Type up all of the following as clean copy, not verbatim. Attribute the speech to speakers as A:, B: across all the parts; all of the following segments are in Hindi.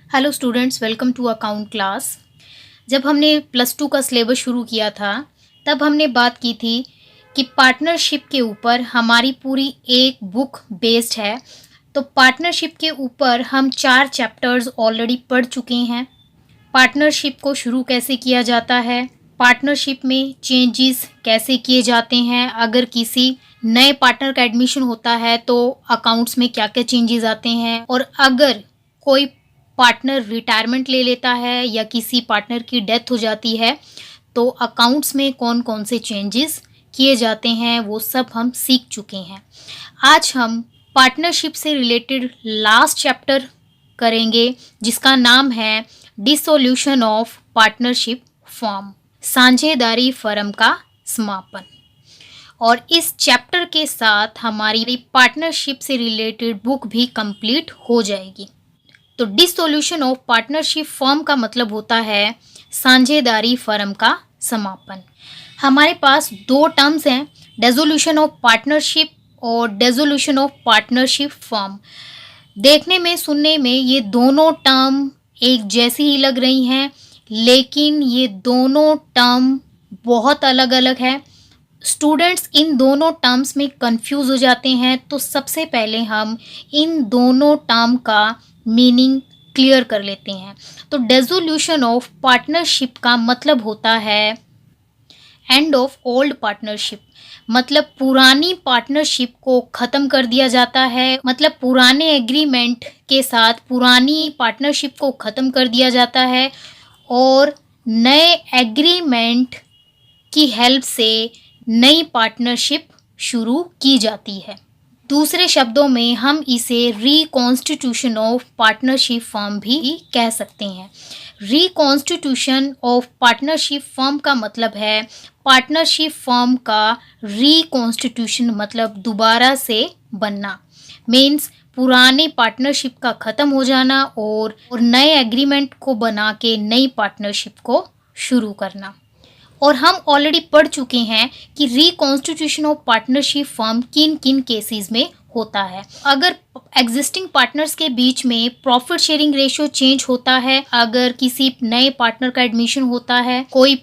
A: Hello students, welcome to account class. जब हमने प्लस टू का सिलेबस शुरू किया था तब हमने बात की थी कि पार्टनरशिप के ऊपर हमारी पूरी एक बुक बेस्ड है। तो पार्टनरशिप के ऊपर हम 4 चैप्टर्स ऑलरेडी पढ़ चुके हैं। पार्टनरशिप को शुरू कैसे किया जाता है, पार्टनरशिप में चेंजेस कैसे किए जाते हैं, अगर किसी नए पार्टनर का एडमिशन होता है तो अकाउंट्स में क्या क्या चेंजेस आते हैं, और अगर कोई पार्टनर रिटायरमेंट ले लेता है या किसी पार्टनर की डेथ हो जाती है तो अकाउंट्स में कौन कौन से चेंजेस किए जाते हैं, वो सब हम सीख चुके हैं। आज हम पार्टनरशिप से रिलेटेड लास्ट चैप्टर करेंगे जिसका नाम है डिसोल्यूशन ऑफ पार्टनरशिप फॉर्म, साझेदारी फर्म का समापन। और इस चैप्टर के साथ हमारी पार्टनरशिप से रिलेटेड बुक भी कंप्लीट हो जाएगी। तो डिसोल्यूशन ऑफ पार्टनरशिप फर्म का मतलब होता है साझेदारी फर्म का समापन। हमारे पास दो टर्म्स हैं, डिसोल्यूशन ऑफ पार्टनरशिप और डिसोल्यूशन ऑफ पार्टनरशिप फर्म। देखने में सुनने में ये दोनों टर्म एक जैसी ही लग रही हैं, लेकिन ये दोनों टर्म बहुत अलग अलग है। स्टूडेंट्स इन दोनों टर्म्स में कंफ्यूज हो जाते हैं, तो सबसे पहले हम इन दोनों टर्म का मीनिंग क्लियर कर लेते हैं। तो डिसोल्यूशन ऑफ पार्टनरशिप का मतलब होता है एंड ऑफ ओल्ड पार्टनरशिप, मतलब पुरानी पार्टनरशिप को ख़त्म कर दिया जाता है। मतलब पुराने एग्रीमेंट के साथ पुरानी पार्टनरशिप को ख़त्म कर दिया जाता है और नए एग्रीमेंट की हेल्प से नई पार्टनरशिप शुरू की जाती है। दूसरे शब्दों में हम इसे रिकॉन्स्टिट्यूशन ऑफ पार्टनरशिप फर्म भी कह सकते हैं। रिकॉन्स्टिट्यूशन ऑफ पार्टनरशिप फर्म का मतलब है पार्टनरशिप फर्म का रिकॉन्स्टिट्यूशन, मतलब दोबारा से बनना। मीन्स पुराने पार्टनरशिप का ख़त्म हो जाना और नए एग्रीमेंट को बना के नई पार्टनरशिप को शुरू करना। और हम ऑलरेडी पढ़ चुके हैं कि रिकॉन्स्टिट्यूशन ऑफ पार्टनरशिप फर्म किन किन केसेस में होता है। अगर एग्जिस्टिंग पार्टनर्स के बीच में प्रॉफिट शेयरिंग रेशियो चेंज होता है, अगर किसी नए पार्टनर का एडमिशन होता है, कोई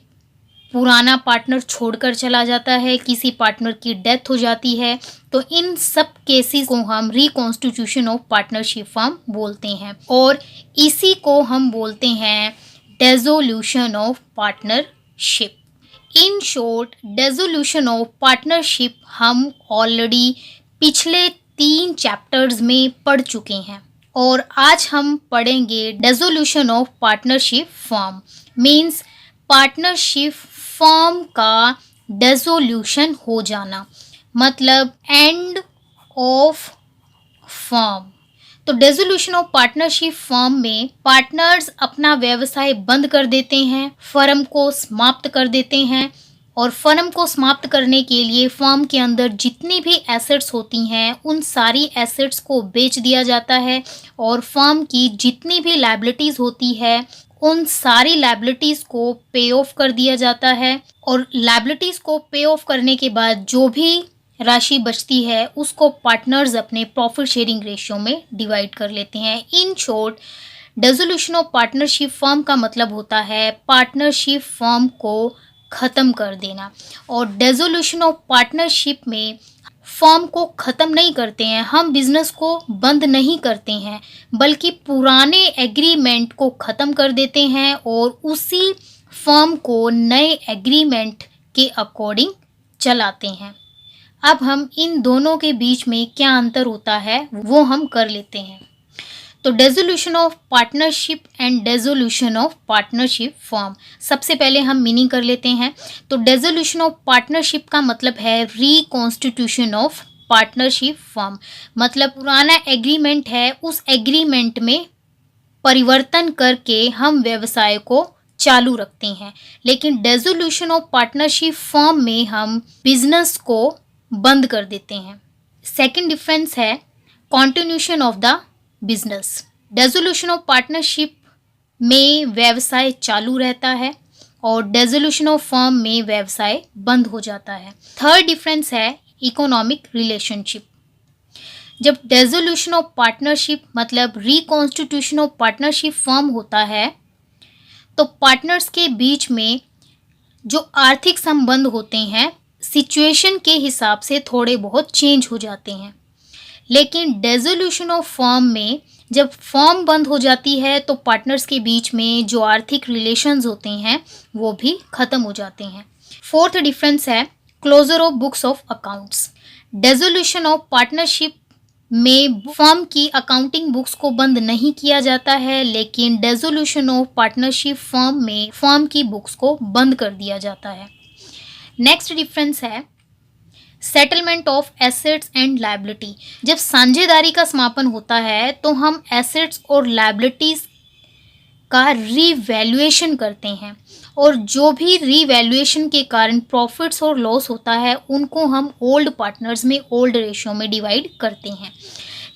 A: पुराना पार्टनर छोड़कर चला जाता है, किसी पार्टनर की डेथ हो जाती है, तो इन सब केसेस को हम रिकॉन्स्टिट्यूशन ऑफ पार्टनरशिप फर्म बोलते हैं और इसी को हम बोलते हैं dissolution of partnership. In short, dissolution of partnership हम ऑलरेडी पिछले 3 चैप्टर्स में पढ़ चुके हैं और आज हम पढ़ेंगे dissolution of partnership firm. Means partnership firm का डिसोल्यूशन हो जाना, मतलब एंड ऑफ फर्म। तो डिसोल्यूशन ऑफ पार्टनरशिप फर्म में पार्टनर्स अपना व्यवसाय बंद कर देते हैं, फर्म को समाप्त कर देते हैं और फर्म को समाप्त करने के लिए फर्म के अंदर जितनी भी एसेट्स होती हैं उन सारी एसेट्स को बेच दिया जाता है और फर्म की जितनी भी लायबिलिटीज़ होती है उन सारी लायबिलिटीज़ को पे ऑफ कर दिया जाता है और लायबिलिटीज़ को पे ऑफ करने के बाद जो भी राशि बचती है उसको पार्टनर्स अपने प्रॉफिट शेयरिंग रेशियो में डिवाइड कर लेते हैं। In short, dissolution of partnership firm का मतलब होता है पार्टनरशिप फर्म को ख़त्म कर देना। और डिसोल्यूशन ऑफ पार्टनरशिप में फर्म को ख़त्म नहीं करते हैं, हम बिजनेस को बंद नहीं करते हैं, बल्कि पुराने एग्रीमेंट को ख़त्म कर देते हैं और उसी फर्म को नए एग्रीमेंट के अकॉर्डिंग चलाते हैं। अब हम इन दोनों के बीच में क्या अंतर होता है वो हम कर लेते हैं। तो dissolution of partnership and dissolution of partnership firm, सबसे पहले हम मीनिंग कर लेते हैं। तो डिसोल्यूशन ऑफ पार्टनरशिप का मतलब है रिकॉन्स्टिट्यूशन ऑफ पार्टनरशिप फर्म, मतलब पुराना एग्रीमेंट है उस एग्रीमेंट में परिवर्तन करके हम व्यवसाय को चालू रखते हैं। लेकिन डिसोल्यूशन ऑफ पार्टनरशिप फर्म में हम बिजनेस को बंद कर देते हैं। सेकंड डिफरेंस है continuation of the business. Dissolution of partnership में व्यवसाय चालू रहता है और डिसोल्यूशन ऑफ फर्म में व्यवसाय बंद हो जाता है। थर्ड डिफरेंस है इकोनॉमिक रिलेशनशिप। जब डिसोल्यूशन ऑफ पार्टनरशिप मतलब रिकॉन्स्टिट्यूशन ऑफ पार्टनरशिप फॉर्म होता है तो पार्टनर्स के बीच में जो आर्थिक संबंध होते हैं सिचुएशन के हिसाब से थोड़े बहुत चेंज हो जाते हैं। लेकिन डिसोल्यूशन ऑफ फर्म में जब फर्म बंद हो जाती है तो पार्टनर्स के बीच में जो आर्थिक रिलेशंस होते हैं वो भी ख़त्म हो जाते हैं। फोर्थ डिफरेंस है closure of books of accounts. Dissolution of partnership में फर्म की अकाउंटिंग बुक्स को बंद नहीं किया जाता है, लेकिन डिसोल्यूशन ऑफ पार्टनरशिप फर्म में फर्म की बुक्स को बंद कर दिया जाता है। नेक्स्ट डिफरेंस है settlement of assets and liability. जब साझेदारी का समापन होता है तो हम एसेट्स और लायबिलिटीज का रीवैल्यूएशन करते हैं और जो भी रीवैल्यूएशन के कारण प्रॉफिट्स और लॉस होता है उनको हम ओल्ड पार्टनर्स में ओल्ड रेशियो में डिवाइड करते हैं।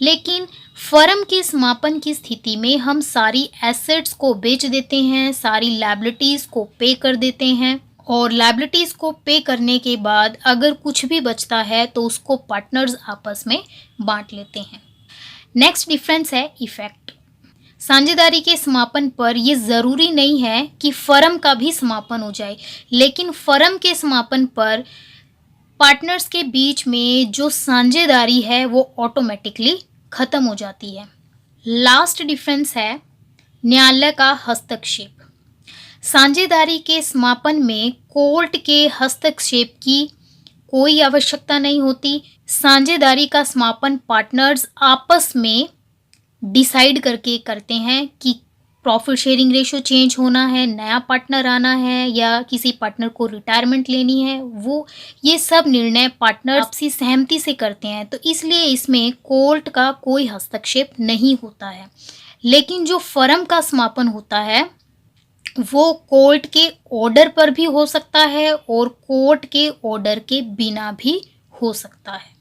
A: लेकिन फर्म के समापन की स्थिति में हम सारी एसेट्स को बेच देते हैं, सारी लायबिलिटीज़ को पे कर देते हैं और लायबिलिटीज़ को पे करने के बाद अगर कुछ भी बचता है तो उसको पार्टनर्स आपस में बांट लेते हैं। नेक्स्ट डिफरेंस है इफेक्ट। साझेदारी के समापन पर यह ज़रूरी नहीं है कि फर्म का भी समापन हो जाए, लेकिन फर्म के समापन पर पार्टनर्स के बीच में जो साझेदारी है वो ऑटोमेटिकली ख़त्म हो जाती है। लास्ट डिफरेंस है न्यायालय का हस्तक्षेप। साझेदारी के समापन में कोर्ट के हस्तक्षेप की कोई आवश्यकता नहीं होती। साझेदारी का समापन पार्टनर्स आपस में डिसाइड करके करते हैं कि प्रॉफिट शेयरिंग रेशियो चेंज होना है, नया पार्टनर आना है या किसी पार्टनर को रिटायरमेंट लेनी है, वो ये सब निर्णय पार्टनर आपसी सहमति से करते हैं, तो इसलिए इसमें कोर्ट का कोई हस्तक्षेप नहीं होता है। लेकिन जो फर्म का समापन होता है वो कोर्ट के ऑर्डर पर भी हो सकता है और कोर्ट के ऑर्डर के बिना भी हो सकता है।